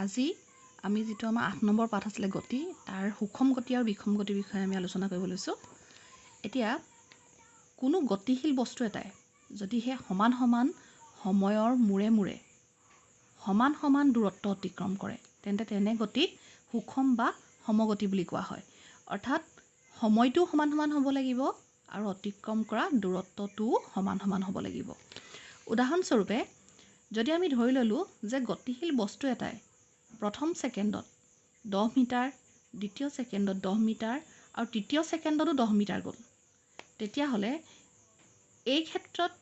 আজি আমি যেটো আমাৰ ৮ নম্বৰ পাঠ আছিল গতি তাৰ সুষম গতি আৰু বিষম গতিৰ বিষয়ে আমি আলোচনা কৰিব লৈছো। এতিয়া কোনো গতিশীল বস্তু এটাই যদি হে সমান সমান সময়ৰ মূৰে মূৰে সমান সমান দূৰত্ব অতিক্ৰম কৰে তেনে গতিক সুষম বা সমগতি বুলি কোৱা হয়। অৰ্থাৎ সময়টো সমান সমান হ'ব লাগিব আৰু অতিক্ৰম কৰা দূৰত্বটো সমান সমান হ'ব লাগিব। উদাহৰণ স্বৰূপে যদি আমি ধৰি ললো যে গতিশীল বস্তু এটাই প্ৰথম সেকেন্ডত 10 মিটাৰ, দ্বিতীয় সেকেন্ডত 10 মিটাৰ আৰু তৃতীয় সেকেন্ডতো 10 মিটাৰ গ'ল, তেতিয়া হলে এই ক্ষেত্ৰত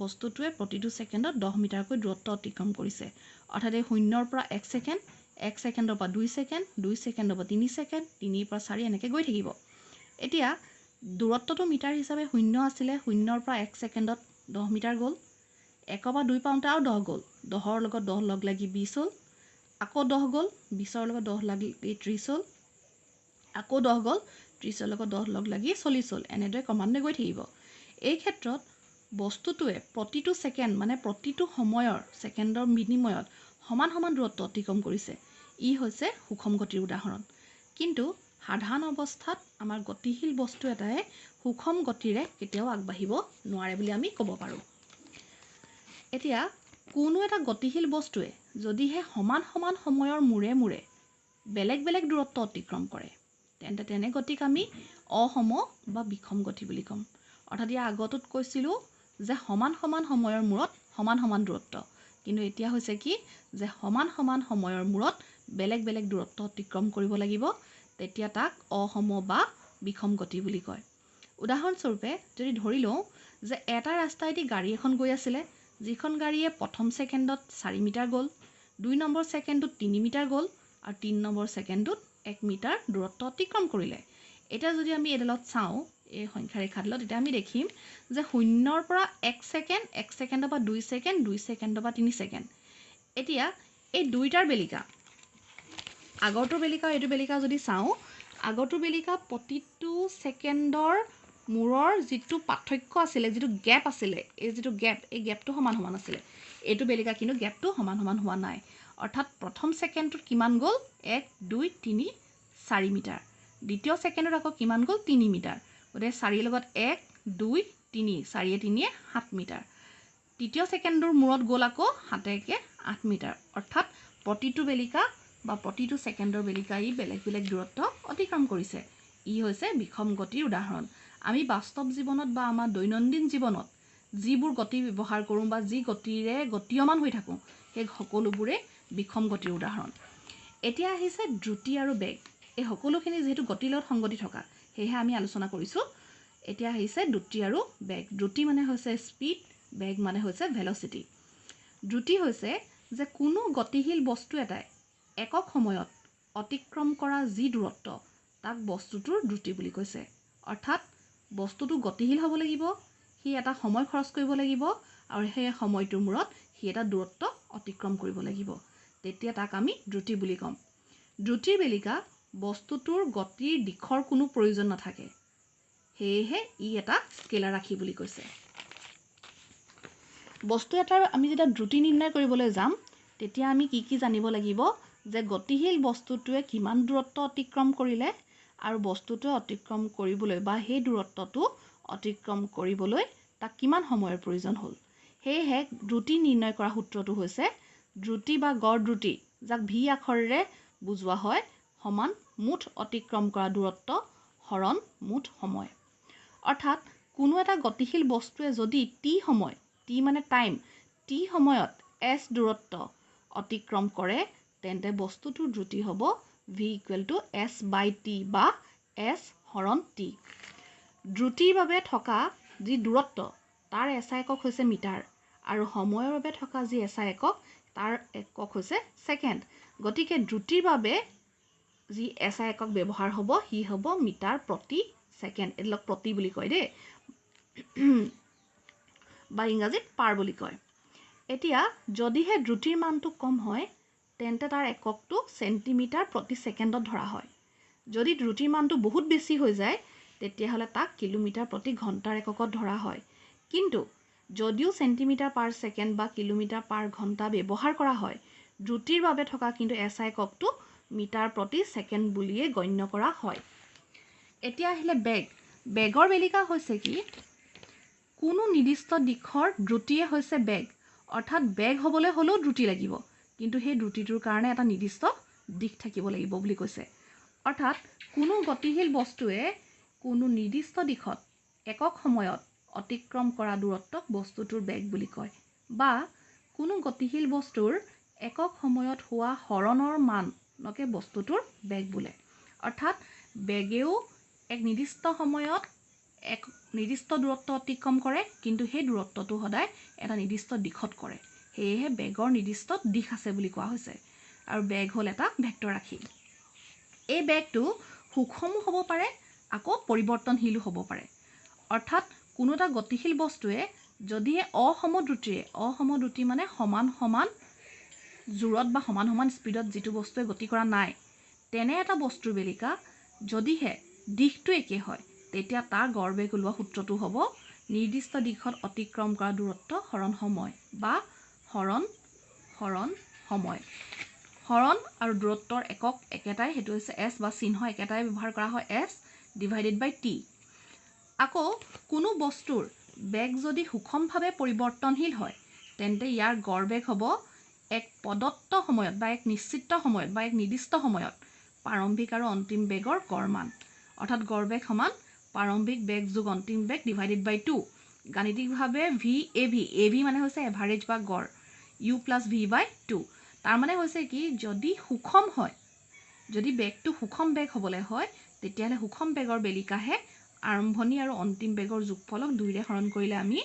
বস্তুটোৱে প্ৰতিটো সেকেন্ডত 10 মিটাৰকৈ দূৰত্ব অতিক্ৰম কৰিছে। অৰ্থাৎ এই শূন্যৰ পৰা 1 সেকেন্ড, 1 সেকেন্ডৰ পৰা 2 সেকেন্ড, 2 সেকেন্ডৰ পৰা 3 সেকেন্ড, 3ৰ পৰা 4 এনেকৈ গৈ থাকিব। এতিয়া দূৰত্বটো মিটাৰ হিচাপে শূন্য আছিলে, শূন্যৰ পৰা 1 সেকেন্ডত 10 মিটাৰ গ'ল, 1 পৰা 2 পাওঁতে আৰু 10 গ'ল, 10ৰ লগত 10 লগ লাগি 20 হ'ল, আকৌ 10 গ'ল, 20ৰ লগত 10 লাগি 30 হ'ল, আকৌ 10 গ'ল, 30ৰ লগত 10 লগ লাগি 40 হ'ল। এনেদৰে ক্ৰমান্বয়ে গৈ থাকিব। এই ক্ষেত্ৰত বস্তুটোৱে প্ৰতিটো সেকেন্ড মানে প্ৰতিটো সময়ৰ সেকেন্ডৰ বিনিময়ত সমান সমান দূৰত্ব অতিক্ৰম কৰিছে। ই হৈছে সুষম গতিৰ উদাহৰণ। কিন্তু সাধাৰণ অৱস্থাত আমাৰ গতিশীল বস্তু এটাই সুষম গতিৰে কেতিয়াও আগবাঢ়িব নোৱাৰে বুলি আমি ক'ব পাৰো। এতিয়া কোনো এটা গতিশীল বস্তুৱে যদিহে সমান সমান সময়ৰ মূৰে মূৰে বেলেগ বেলেগ দূৰত্ব অতিক্ৰম কৰে তেনে গতিক আমি অসম বা বিষম গতি বুলি ক'ম। অৰ্থাৎ ইয়াৰ আগতত কৈছিলো যে সমান সমান সময়ৰ মূৰত সমান সমান দূৰত্ব, কিন্তু এতিয়া হৈছে কি যে সমান সমান সময়ৰ মূৰত বেলেগ বেলেগ দূৰত্ব অতিক্ৰম কৰিব লাগিব, তেতিয়া তাক অসম বা বিষম গতি বুলি কয়। উদাহৰণ স্বৰূপে যদি ধৰি লওঁ যে এটা ৰাস্তাইদি গাড়ী এখন গৈ আছিলে, যিখন গাড়ীয়ে প্ৰথম সেকেন্ডত 4 মিটাৰ গ'ল, 2 নম্বৰ সেকেন্ডত 3 মিটাৰ গ'ল আৰু 3 নম্বৰ সেকেন্ডত 1 মিটাৰ দূৰত্ব অতিক্ৰম কৰিলে। এটা যদি আমি এডালত চাওঁ এই সংখ্যা ৰেখাডালত, তেতিয়া আমি দেখিম যে শূন্যৰ পৰা 1 সেকেন্ড, 1 সেকেন্ডৰ পৰা 2 সেকেন্ড, 2 সেকেন্ডৰ পৰা 3 সেকেন্ড। এতিয়া এই দুইটাৰ বেলিকা আগৰটোৰ বেলিকা এইটো বেলিকা যদি চাওঁ, আগৰটোৰ বেলিকা প্ৰতিটো সেকেন্ডৰ মূৰৰ যিটো পাৰ্থক্য আছিলে, যিটো গেপ আছিলে, এই যিটো গেপ, এই গেপটো সমান সমান আছিলে। এইটো বেলিকা কিন্তু গেপটো সমান সমান হোৱা নাই। অৰ্থাৎ প্ৰথম সেকেন্ডত কিমান গ'ল 1, 2, 3, 4 মিটাৰ, দ্বিতীয় সেকেন্ডত আকৌ কিমান গ'ল 3 মিটাৰ, গতিকে 4ৰ লগত 1, 2, 3, 4য়ে 3য়ে 7 মিটাৰ, তৃতীয় সেকেন্ডৰ মূৰত গ'ল আকৌ 7কে 8 মিটাৰ। অৰ্থাৎ প্ৰতিটো বেলিকা বা প্ৰতিটো সেকেন্ডৰ বেলিকা ই বেলেগ বেলেগ দূৰত্ব অতিক্ৰম কৰিছে। ই হৈছে বিষম গতিৰ উদাহৰণ। আমি বাস্তৱ জীৱনত বা আমাৰ দৈনন্দিন জীৱনত যিবোৰ গতি ব্যৱহাৰ কৰোঁ বা যি গতিৰে গতিয়মান হৈ থাকোঁ সেই সকলোবোৰে বিষম গতিৰ উদাহৰণ। এতিয়া আহিছে দ্ৰুতি আৰু বেগ। এই সকলোখিনি যেহেতু গতিৰ লগত সংগতি থকা সেয়েহে আমি আলোচনা কৰিছোঁ। এতিয়া আহিছে দ্ৰুতি আৰু বেগ। দ্ৰুতি মানে হৈছে স্পীড, বেগ মানে হৈছে ভেলচিটি। দ্ৰুতি হৈছে যে কোনো গতিশীল বস্তু এটাই একক সময়ত অতিক্ৰম কৰা যি দূৰত্ব তাক বস্তুটোৰ দ্ৰুতি বুলি কৈছে। অৰ্থাৎ বস্তুটো গতিশীল হ'ব লাগিব, সি এটা সময় খৰচ কৰিব লাগিব আৰু সেই সময়টোৰ মূৰত সি এটা দূৰত্ব অতিক্ৰম কৰিব লাগিব, তেতিয়া তাক আমি দ্ৰুতি বুলি ক'ম। দ্ৰুতিৰ বেলিকা বস্তুটোৰ গতিৰ দিশৰ কোনো প্ৰয়োজন নাথাকে, সেয়েহে ই এটা স্কেলাৰ ৰাশি বুলি কৈছে। বস্তু এটাৰ আমি যেতিয়া দ্ৰুতি নিৰ্ণয় কৰিবলৈ যাম তেতিয়া আমি কি জানিব লাগিব যে গতিশীল বস্তুটোৱে কিমান দূৰত্ব অতিক্ৰম কৰিলে আৰু বস্তুটোৱে অতিক্ৰম কৰিবলৈ বা সেই দূৰত্বটো অতিক্ৰম কৰিবলৈ তাক কিমান সময়ৰ প্ৰয়োজন হ'ল। সেয়েহে দ্ৰুতি নিৰ্ণয় কৰা সূত্ৰটো হৈছে দ্ৰুতি বা গড় দ্ৰুতি, যাক ভি আখৰেৰে বুজোৱা হয়, সমান মুঠ অতিক্ৰম কৰা দূৰত্ব হৰণ মুঠ সময়। অৰ্থাৎ কোনো এটা গতিশীল বস্তুৱে যদি টি সময়, টি মানে টাইম, টি সময়ত এছ দূৰত্ব অতিক্ৰম কৰে তেন্তে বস্তুটোৰ দ্ৰুতি হ'ব v = s/t বা s হৰণ t। দ্ৰুতিৰ বাবে থকা যি দূৰত্ব তাৰ এচা একক হৈছে মিটাৰ আৰু সময়ৰ বাবে থকা যি এচা একক তাৰ একক হৈছে সেকেন্ড। গতিকে দ্ৰুতিৰ বাবে যি এচা একক ব্যৱহাৰ হ'ব সি হ'ব মিটাৰ প্ৰতি সেকেন্ড। এইটোক প্ৰতি বুলি কয় দেই বা ইংৰাজীত পাৰ বুলি কয়। এতিয়া যদিহে দ্ৰুতিৰ মানটো কম হয় তেন্তে তাৰ এককটো চেণ্টিমিটাৰ প্ৰতি সেকেন্ডত ধৰা হয়। যদি দ্ৰুতিৰ মানটো বহুত বেছি হৈ যায় তেতিয়াহ'লে তাক কিলোমিটাৰ প্ৰতি ঘণ্টাৰ এককত ধৰা হয়। কিন্তু যদিও চেণ্টিমিটাৰ পাৰ সেকেন্ড বা কিলোমিটাৰ পাৰ ঘণ্টা ব্যৱহাৰ কৰা হয় দ্ৰুতিৰ বাবে থকা কিন্তু SI এককটো মিটাৰ প্ৰতি ছেকেণ্ড বুলিয়ে গণ্য কৰা হয়। এতিয়া আহিলে বেগ। বেগৰ বেলিকা হৈছে কি কোনো নিৰ্দিষ্ট দিশৰ দ্ৰুতিয়ে হৈছে বেগ। অৰ্থাৎ বেগ হ'বলৈ হ'লেও দ্ৰুতি লাগিব, কিন্তু সেই দ্ৰুতিটোৰ কাৰণে এটা নিৰ্দিষ্ট দিশ থাকিব লাগিব বুলি কৈছে। অৰ্থাৎ কোনো গতিশীল বস্তুৱে কোনো নিৰ্দিষ্ট দিশত একক সময়ত অতিক্ৰম কৰা দূৰত্বক বস্তুটোৰ বেগ বুলি কয়, বা কোনো গতিশীল বস্তুৰ একক সময়ত হোৱা হৰণৰ মানকে বস্তুটোৰ বেগ বোলে। অৰ্থাৎ বেগেও এক নিৰ্দিষ্ট সময়ত এক নিৰ্দিষ্ট দূৰত্ব অতিক্ৰম কৰে, কিন্তু সেই দূৰত্বটো সদায় এটা নিৰ্দিষ্ট দিশত কৰে। সেয়েহে বেগৰ নিৰ্দিষ্ট দিশ আছে বুলি কোৱা হৈছে। আৰু বেগ হ'ল এটা ভেক্টৰ ৰাশি। এই বেগটো সুষমো হ'ব পাৰে, আকৌ পৰিৱৰ্তনশীলো হ'ব পাৰে। অৰ্থাৎ কোনো এটা গতিশীল বস্তুৱে যদিহে অসম দ্ৰুতি মানে সমান সমান জোৰত বা সমান সমান স্পীডত যিটো বস্তুৱে গতি কৰা নাই, তেনে এটা বস্তুৰ বেলিকা যদিহে দিশটো একে হয়, তেতিয়া তাৰ গড় বেগ ওলোৱা সূত্ৰটো হ'ব নিৰ্দিষ্ট দিশত অতিক্ৰম কৰা দূৰত্ব হৰণ সময়, বা হৰণ সময়। হৰণ আৰু দূৰত্বৰ একক একেটাই, সেইটো হৈছে S, বা চিহ্ন একেটাই ব্যৱহাৰ কৰা হয় S ডিভাইডেড বাই T। আকৌ কোনো বস্তুৰ বেগ যদি সুষমভাৱে পৰিৱৰ্তনশীল হয়, তেন্তে ইয়াৰ গড় বেগ হ'ব এক প্ৰদত্ত সময়ত বা এক নিশ্চিত সময়ত বা এক নিৰ্দিষ্ট সময়ত প্ৰাৰম্ভিক আৰু অন্তিম বেগৰ গড় মান। অৰ্থাৎ গড় বেগ সমান প্ৰাৰম্ভিক বেগ যোগ অন্তিম বেগ ডিভাইডেড বাই 2। গাণিতিকভাৱে AV মানে হৈছে এভাৰেজ বা গড়, U প্লাছ V বাই 2। তাৰ মানে হৈছে কি, যদি সুষম হয়, যদি বেগটো সুষম বেগ হ'বলৈ হয়, তেতিয়াহ'লে সুষম বেগৰ বেলিকাহে আৰম্ভণি আৰু অন্তিম বেগৰ যোগফলক 2ৰে হৰণ কৰিলে আমি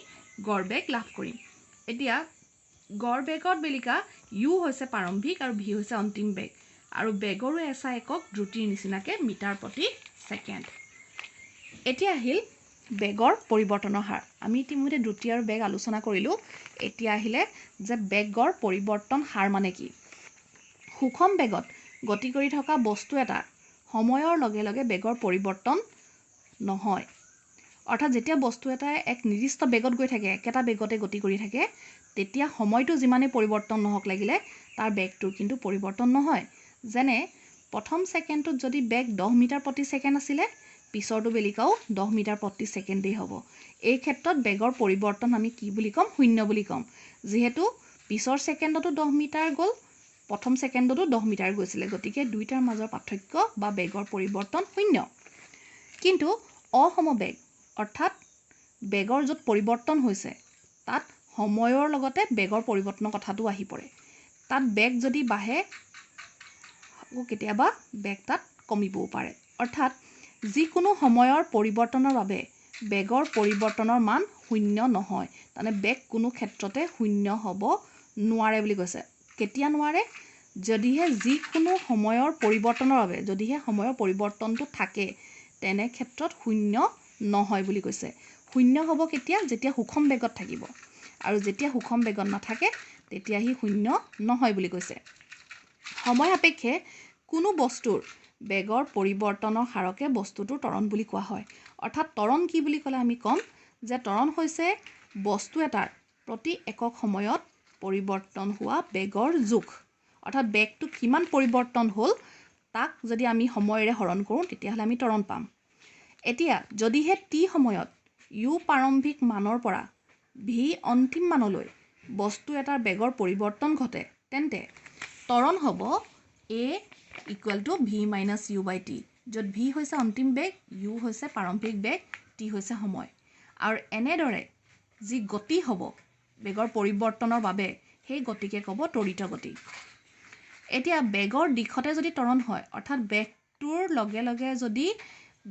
গড় বেগ লাভ কৰিম। এতিয়া গড় বেগৰ বেলিকা U হৈছে প্ৰাৰম্ভিক আৰু V হৈছে অন্তিম বেগ, আৰু বেগৰো SI একক দ্ৰুতিৰ নিচিনাকৈ মিটাৰ প্ৰতি ছেকেণ্ড। এতিয়া আহিল বেগৰ পৰিৱৰ্তনৰ হাৰ। আমি ইতিমধ্যে দ্ৰুতি আৰু বেগ আলোচনা কৰিলোঁ। এতিয়া আহিলে যে বেগৰ পৰিৱৰ্তন হাৰ মানে কি। সুষম বেগত গতি কৰি থকা বস্তু এটাৰ সময়ৰ লগে লগে বেগৰ পৰিৱৰ্তন নহয়। অৰ্থাৎ যেতিয়া বস্তু এটাই এক নিৰ্দিষ্ট বেগত গৈ থাকে, একেটা বেগতে গতি কৰি থাকে, তেতিয়া সময়টো যিমানেই পৰিৱৰ্তন নহওক লাগিলে তাৰ বেগটোৰ কিন্তু পৰিৱৰ্তন নহয়। যেনে প্ৰথম ছেকেণ্ডটোত যদি বেগ 10 মিটাৰ প্ৰতি ছেকেণ্ড আছিলে, পিছৰটো বেলিকাও 10 মিটাৰ প্ৰতি ছেকেণ্ডেই হ'ব। এই ক্ষেত্ৰত বেগৰ পৰিৱৰ্তন আমি কি বুলি ক'ম? শূন্য বুলি ক'ম। যিহেতু পিছৰ ছেকেণ্ডতো 10 মিটাৰ গ'ল, প্ৰথম ছেকেণ্ডতো 10 মিটাৰ গৈছিলে, গতিকে দুইটাৰ মাজৰ পাৰ্থক্য বা বেগৰ পৰিৱৰ্তন শূন্য। কিন্তু অসমবেগ অৰ্থাৎ বেগৰ য'ত পৰিৱৰ্তন হৈছে, তাত সময়ৰ লগতে বেগৰ পৰিৱৰ্তনৰ কথাটো আহি পৰে। তাত বেগ যদি বাঢ়ে, কেতিয়াবা বেগ তাত কমিবও পাৰে। অৰ্থাৎ যিকোনো সময়ৰ পৰিৱৰ্তনৰ বাবে বেগৰ পৰিৱৰ্তনৰ মান শূন্য নহয়। তাৰমানে বেগ কোনো ক্ষেত্ৰতে শূন্য হ'ব নোৱাৰে বুলি কৈছে। কেতিয়া নোৱাৰে? যদিহে যিকোনো সময়ৰ পৰিৱৰ্তনৰ বাবে যদিহে সময়ৰ পৰিৱৰ্তনটো থাকে, তেনে ক্ষেত্ৰত শূন্য নহয় বুলি কৈছে। শূন্য হ'ব কেতিয়া? যেতিয়া সুষম বেগত থাকিব, আৰু যেতিয়া সুষম বেগত নাথাকে তেতিয়া সি শূন্য নহয় বুলি কৈছে। সময় সাপেক্ষে কোনো বস্তুৰ বেগৰ পৰিৱৰ্তনৰ হাৰকে বস্তুটোৰ ত্বৰণ বুলি কোৱা হয়। অৰ্থাৎ ত্বৰণ কি বুলি ক'লে আমি ক'ম যে ত্বৰণ হৈছে বস্তু এটাৰ প্ৰতি একক সময়ত পৰিৱৰ্তন হোৱা বেগৰ জোখ। অৰ্থাৎ বেগটো কিমান পৰিৱৰ্তন হ'ল তাক যদি আমি সময়েৰে হৰণ কৰোঁ, তেতিয়াহ'লে আমি ত্বৰণ পাম। এতিয়া যদিহে T সময়ত U প্ৰাৰম্ভিক মানৰ পৰা V অন্তিম মানলৈ বস্তু এটাৰ বেগৰ পৰিৱৰ্তন ঘটে, তেন্তে ত্বৰণ হ'ব A = V - U / T, য'ত V হৈছে অন্তিম বেগ, U হৈছে প্ৰাৰম্ভিক বেগ, T হৈছে সময়। আৰু এনেদৰে যি গতি হ'ব বেগৰ পৰিৱৰ্তনৰ বাবে, সেই গতিকে ক'ব ত্বৰিত গতি। এতিয়া বেগৰ দিশতে যদি ত্বৰণ হয়, অৰ্থাৎ বেগটোৰ লগে লগে যদি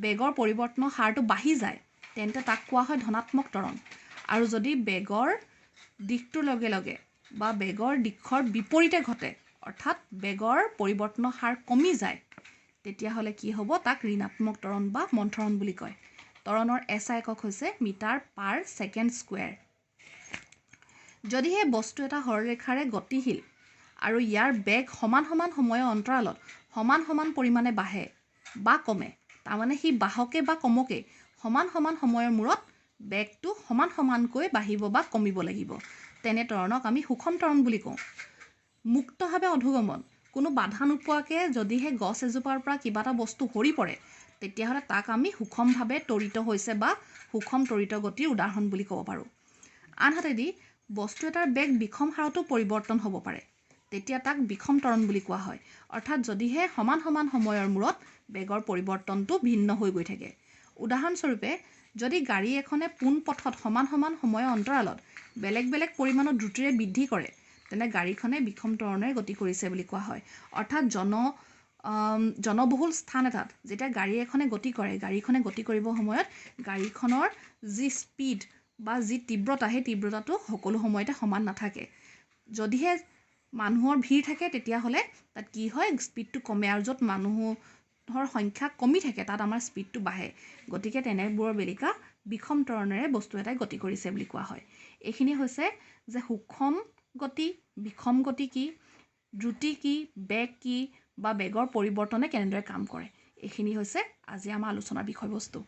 বেগৰ পৰিৱৰ্তনৰ হাৰটো বাঢ়ি যায়, তেন্তে তাক কোৱা হয় ধনাত্মক ত্বৰণ। আৰু যদি বেগৰ দিশটোৰ লগে লগে বা বেগৰ দিশৰ বিপৰীতে ঘটে, অৰ্থাৎ বেগৰ পৰিৱৰ্তনৰ হাৰ কমি যায়, তেতিয়াহ'লে কি হ'ব? তাক ঋণাত্মক ত্বৰণ বা মন্থৰণ বুলি কয়। ত্বৰণৰ SI একক হৈছে মিটাৰ পাৰ ছেকেণ্ড স্কুৱেৰ। যদিহে বস্তু এটা সৰলৰেখাৰে গতিশীল আৰু ইয়াৰ বেগ সমান সমান সময়ৰ অন্তৰালত সমান সমান পৰিমাণে বাঢ়ে বা কমে, তাৰমানে সি বাঢ়কে বা কমকে সমান সমান সময়ৰ মূৰত বেগটো সমান সমানকৈ বাঢ়িব বা কমিব লাগিব, তেনে ত্বৰণক আমি সুষম ত্বৰণ বুলি কওঁ। মুক্তভাৱে অধোগমন, কোনো বাধা নোপোৱাকৈ যদিহে গছ এজোপাৰ পৰা কিবা এটা বস্তু সৰি পৰে তেতিয়াহ'লে তাক আমি সুষমভাৱে ত্বৰিত হৈছে বা সুষম ত্বৰিত গতিৰ উদাহৰণ বুলি ক'ব পাৰোঁ। আনহাতেদি বস্তু এটাৰ বেগ বিষম হাৰতো পৰিৱৰ্তন হ'ব পাৰে, তেতিয়া তাক বিষম ত্বৰণ বুলি কোৱা হয়। অৰ্থাৎ যদিহে সমান সমান সময়ৰ মূৰত বেগৰ পৰিৱৰ্তনটো ভিন্ন হৈ গৈ থাকে। উদাহৰণস্বৰূপে যদি গাড়ী এখনে পোন পথত সমান সমান সময়ৰ অন্তৰালত বেলেগ বেলেগ পৰিমাণৰ দ্ৰুতিৰে বৃদ্ধি কৰে তেনে গাড়ীখনে বিষম ত্বৰণেৰে গতি কৰিছে বুলি কোৱা হয়। অৰ্থাৎ জনবহুল স্থান এটাত যেতিয়া গাড়ী এখনে গতি কৰে, গাড়ীখনে গতি কৰিবৰ সময়ত গাড়ীখনৰ যি স্পীড বা যি তীব্ৰতা, সেই তীব্ৰতাটো সকলো সময়তে সমান নাথাকে। যদিহে মানুহৰ ভিৰ থাকে তেতিয়াহ'লে তাত কি হয়, স্পীডটো কমে, আৰু য'ত মানুহৰ সংখ্যা কমি থাকে তাত আমাৰ স্পীডটো বাঢ়ে। গতিকে তেনেবোৰৰ বেলিকা বিষম ত্বৰণেৰে বস্তু এটাই গতি কৰিছে বুলি কোৱা হয়। এইখিনি হৈছে যে সুষম গতি, বিষম গতি কি, দ্ৰুতি কি, বেগ কি বা বেগৰ পৰিৱৰ্তনে কেনেদৰে কাম কৰে। এইখিনি হৈছে আজি আমাৰ আলোচনাৰ বিষয়বস্তু।